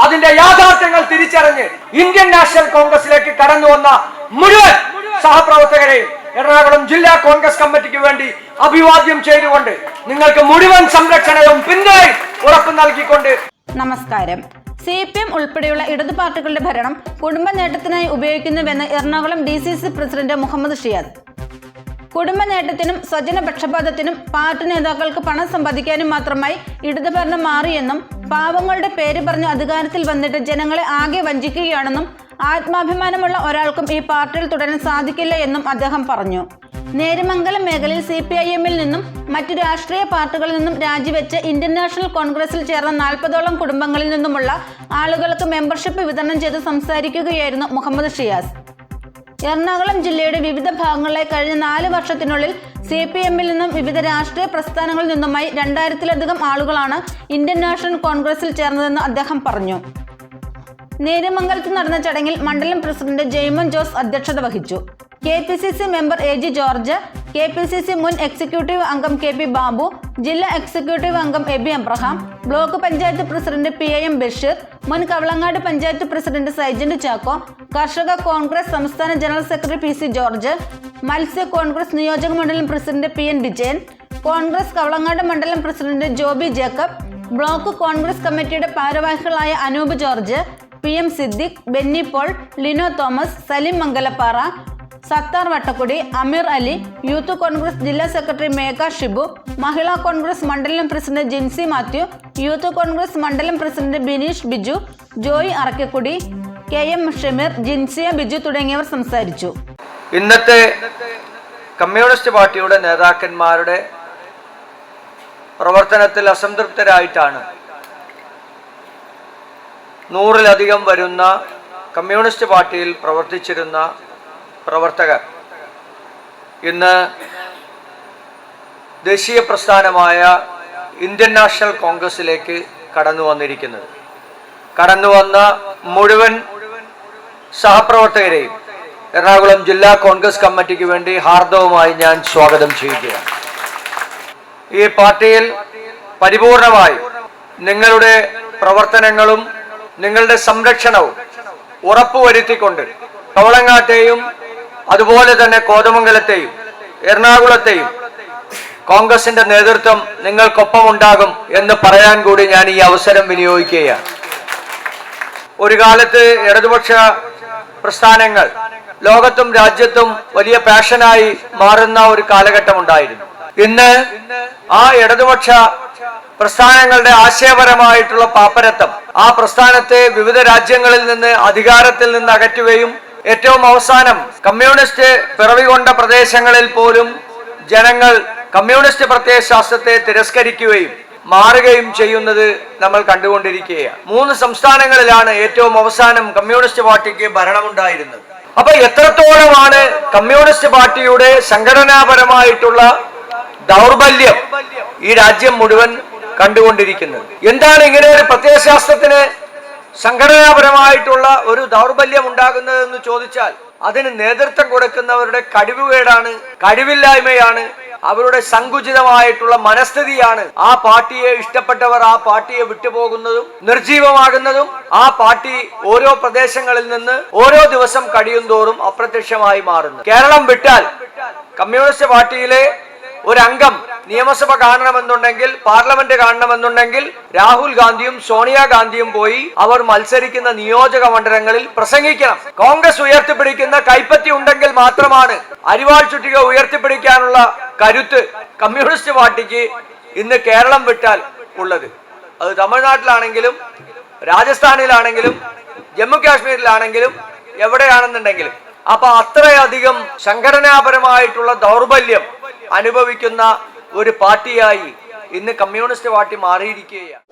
അതിന്റെ യാഥാർത്ഥ്യങ്ങൾ തിരിച്ചറിഞ്ഞ് ഇന്ത്യൻ നാഷണൽ കോൺഗ്രസിലേക്ക് കടന്നു വന്ന മുഴുവൻ സഹപ്രവർത്തകരെയും എറണാകുളം ജില്ലാ കോൺഗ്രസ് കമ്മിറ്റിക്ക് വേണ്ടി അഭിവാദ്യം ചെയ്തുകൊണ്ട് നിങ്ങൾക്ക് മുഴുവൻ സംരക്ഷണവും പിന്തുണയും ഉറപ്പു നൽകിക്കൊണ്ട് നമസ്കാരം. CPM ഉൾപ്പെടെയുള്ള ഇടതു പാർട്ടികളുടെ ഭരണം കുടുംബ നേട്ടത്തിനായി ഉപയോഗിക്കുന്നുവെന്ന് എറണാകുളം DCC പ്രസിഡന്റ് മുഹമ്മദ് ഷിയാസ്. കുടുംബ നേട്ടത്തിനും സ്വജന പക്ഷപാതത്തിനും പാർട്ടി നേതാക്കൾക്ക് പണം സമ്പാദിക്കാനും മാത്രമായി ഇടതു ഭരണം മാറിയെന്നും പാവങ്ങളുടെ പേര് പറഞ്ഞ് അധികാരത്തിൽ വന്നിട്ട് ജനങ്ങളെ ആകെ വഞ്ചിക്കുകയാണെന്നും ആത്മാഭിമാനമുള്ള ഒരാൾക്കും ഈ പാർട്ടിയിൽ തുടരാൻ സാധിക്കില്ല എന്നും അദ്ദേഹം പറഞ്ഞു. നേര്യമംഗലം മേഖലയിൽ CPIM-ൽ നിന്നും മറ്റു രാഷ്ട്രീയ പാർട്ടികളിൽ നിന്നും രാജിവെച്ച് ഇന്ത്യൻ നാഷണൽ കോൺഗ്രസിൽ ചേർന്ന 40ഓളം കുടുംബങ്ങളിൽ നിന്നുമുള്ള ആളുകൾക്ക് മെമ്പർഷിപ്പ് വിതരണം ചെയ്ത് സംസാരിക്കുകയായിരുന്നു മുഹമ്മദ് ഷിയാസ്. എറണാകുളം ജില്ലയുടെ വിവിധ ഭാഗങ്ങളിലായി കഴിഞ്ഞ 4 വർഷത്തിനുള്ളിൽ CPM-ൽ നിന്നും വിവിധ രാഷ്ട്രീയ പ്രസ്ഥാനങ്ങളിൽ നിന്നുമായി 2000-ലധികം ആളുകളാണ് ഇന്ത്യൻ നാഷണൽ കോൺഗ്രസിൽ ചേർന്നതെന്ന് അദ്ദേഹം പറഞ്ഞു. നേര്യമംഗലത്ത് നടന്ന ചടങ്ങിൽ മണ്ഡലം പ്രസിഡന്റ് ജെയ്മോൻ ജോസ് അധ്യക്ഷത വഹിച്ചു. KPCC member AG George, KPCC മുൻ എക്സിക്യൂട്ടീവ് അംഗം KP ബാബു, ജില്ലാ എക്സിക്യൂട്ടീവ് അംഗം Eby Abraham, block panchayat president PIM Basheer, മുൻ കവളങ്ങാട് പഞ്ചായത്ത് പ്രസിഡന്റ് സൈജന്റ് ചാക്കോ, കർഷക കോൺഗ്രസ് സംസ്ഥാന ജനറൽ സെക്രട്ടറി PC ജോർജ്, മത്സ്യ കോൺഗ്രസ് നിയോജക മണ്ഡലം പ്രസിഡന്റ് PN വിജയൻ, കോൺഗ്രസ് കവളങ്ങാട് മണ്ഡലം പ്രസിഡന്റ് ജോബി ജേക്കബ്, ബ്ലോക്ക് കോൺഗ്രസ് കമ്മിറ്റിയുടെ ഭാരവാഹികളായ അനൂപ് ജോർജ്, PM സിദ്ദിഖ്, ബെന്നി പോൾ, ലിനോ തോമസ്, സലിം മംഗലപ്പാറ, സത്താർ വട്ടക്കുടി, അമീർ അലി, യൂത്ത് കോൺഗ്രസ് ജില്ലാ സെക്രട്ടറി മേഘ ഷിബു, മഹിളാ കോൺഗ്രസ് മണ്ഡലം പ്രസിഡന്റ് ജിൻസി മാത്യു, യൂത്ത് കോൺഗ്രസ് മണ്ഡലം പ്രസിഡന്റ് ബിനീഷ് ബിജു, ജോയി അറക്കക്കുടി, KM ഷമീർ, ജിൻസിയ ബിജു തുടങ്ങിയവർ സംസാരിച്ചു. ഇന്നത്തെ കമ്മ്യൂണിസ്റ്റ് പാർട്ടിയുടെ നേതാക്കന്മാരുടെ പ്രവർത്തനത്തിൽ അസംതൃപ്തരായിട്ടാണ് 100-ലധികം വരുന്ന കമ്മ്യൂണിസ്റ്റ് പാർട്ടിയിൽ പ്രവർത്തിച്ചിരുന്ന പ്രവർത്തകർ ഇന്ന് ദേശീയ പ്രസ്ഥാനമായ ഇന്ത്യൻ നാഷണൽ കോൺഗ്രസിലേക്ക് കടന്നു വന്ന മുഴുവൻ സഹപ്രവർത്തകരെയും എറണാകുളം ജില്ലാ കോൺഗ്രസ് കമ്മിറ്റിക്ക് വേണ്ടി ഹാർദവമായി ഞാൻ സ്വാഗതം ചെയ്യുകയാണ്. ഈ പാർട്ടിയിൽ പരിപൂർണമായി നിങ്ങളുടെ പ്രവർത്തനങ്ങളും നിങ്ങളുടെ സംരക്ഷണവും ഉറപ്പുവരുത്തിക്കൊണ്ട് കവളങ്ങാട്ടെയും അതുപോലെ തന്നെ കോതമംഗലത്തെയും എറണാകുളത്തെയും കോൺഗ്രസിന്റെ നേതൃത്വം നിങ്ങൾക്കൊപ്പം ഉണ്ടാകും എന്ന് പറയാൻ കൂടി ഞാൻ ഈ അവസരം വിനിയോഗിക്കുകയാണ്. ഒരു കാലത്ത് ഇടതുപക്ഷ പ്രസ്ഥാനങ്ങൾ ലോകത്തും രാജ്യത്തും വലിയ പാഷനായി മാറുന്ന ഒരു കാലഘട്ടം ഉണ്ടായിരുന്നു. ഇന്ന് ആ ഇടതുപക്ഷ പ്രസ്ഥാനങ്ങളുടെ ആശയപരമായിട്ടുള്ള പാപ്പരത്വം ആ പ്രസ്ഥാനത്തെ വിവിധ രാജ്യങ്ങളിൽ നിന്ന് അധികാരത്തിൽ നിന്ന് അകറ്റുകയും ഏറ്റവും അവസാനം കമ്മ്യൂണിസ്റ്റ് പിറവികൊണ്ട പ്രദേശങ്ങളിൽ പോലും ജനങ്ങൾ കമ്മ്യൂണിസ്റ്റ് പ്രത്യയശാസ്ത്രത്തെ തിരസ്കരിക്കുകയും മാറുകയും ചെയ്യുന്നത് നമ്മൾ കണ്ടുകൊണ്ടിരിക്കുകയാണ്. 3 സംസ്ഥാനങ്ങളിലാണ് ഏറ്റവും അവസാനം കമ്മ്യൂണിസ്റ്റ് പാർട്ടിക്ക് ഭരണമുണ്ടായിരുന്നത്. അപ്പൊ എത്രത്തോളമാണ് കമ്മ്യൂണിസ്റ്റ് പാർട്ടിയുടെ സംഘടനാപരമായിട്ടുള്ള ദൗർബല്യം ഈ രാജ്യം മുഴുവൻ കണ്ടുകൊണ്ടിരിക്കുന്നത്? എന്താണ് ഇങ്ങനെ ഒരു പ്രത്യയശാസ്ത്രത്തിന് സംഘടനാപരമായിട്ടുള്ള ഒരു ദൗർബല്യം ഉണ്ടാകുന്നതെന്ന് ചോദിച്ചാൽ അതിന് നേതൃത്വം കൊടുക്കുന്നവരുടെ കഴിവുകേടാണ്, കഴിവില്ലായ്മയാണ്, അവരുടെ സങ്കുചിതമായിട്ടുള്ള മനസ്ഥിതിയാണ് ആ പാർട്ടിയെ ഇഷ്ടപ്പെട്ടവർ ആ പാർട്ടിയെ വിട്ടുപോകുന്നതും നിർജീവമാകുന്നതും ആ പാർട്ടി ഓരോ പ്രദേശങ്ങളിൽ നിന്ന് ഓരോ ദിവസം കഴിയുന്തോറും അപ്രത്യക്ഷമായി മാറുന്നു. കേരളം വിട്ടാൽ കമ്മ്യൂണിസ്റ്റ് പാർട്ടിയിലെ ഒരു അംഗം നിയമസഭ കാണണമെന്നുണ്ടെങ്കിൽ, പാർലമെന്റ് കാണണമെന്നുണ്ടെങ്കിൽ രാഹുൽ ഗാന്ധിയും സോണിയാഗാന്ധിയും പോയി അവർ മത്സരിക്കുന്ന നിയോജക മണ്ഡലങ്ങളിൽ പ്രസംഗിക്കണം. കോൺഗ്രസ് ഉയർത്തിപ്പിടിക്കുന്ന കൈപ്പറ്റി ഉണ്ടെങ്കിൽ മാത്രമാണ് അരിവാൾ ചുറ്റിക ഉയർത്തിപ്പിടിക്കാനുള്ള കരുത്ത് കമ്മ്യൂണിസ്റ്റ് പാർട്ടിക്ക് ഇന്ന് കേരളം വിട്ടാൽ ഉള്ളത്. അത് തമിഴ്നാട്ടിലാണെങ്കിലും രാജസ്ഥാനിലാണെങ്കിലും ജമ്മു കാശ്മീരിലാണെങ്കിലും എവിടെയാണെന്നുണ്ടെങ്കിലും. അപ്പൊ അത്രയധികം സംഘടനാപരമായിട്ടുള്ള ദൗർബല്യം അനുഭവിക്കുന്ന ഒരു പാർട്ടിയായി ഇന്ന് കമ്മ്യൂണിസ്റ്റ് പാർട്ടി മാറിയിരിക്കുകയാണ്.